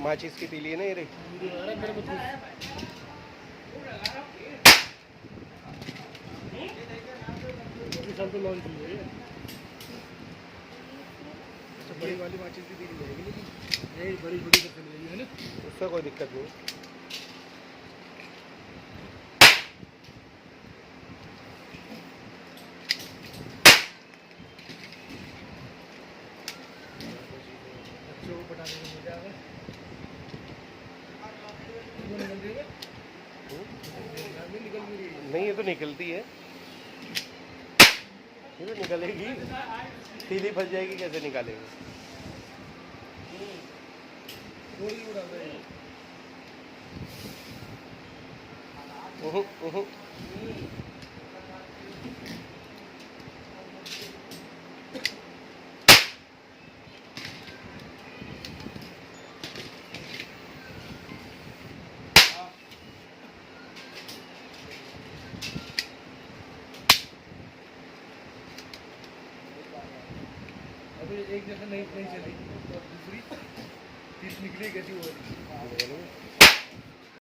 माचिस की तीली है ना ये रे। तो लॉन्च हुई है बड़ी वाली माचिस की तीली जाएगी लेकिन ये बड़ी बड़ी सब चल रही है ना, उसका कोई दिक्कत नहीं। बच्चों को पटाने में मजा आवे। नहीं ये तो निकलती है, ये तो निकलेगी, तीली फंस जाएगी कैसे निकालेंगे। अभी एक जैसे नहीं चलेगी और दूसरी तीस निकली कैसी हो रही है।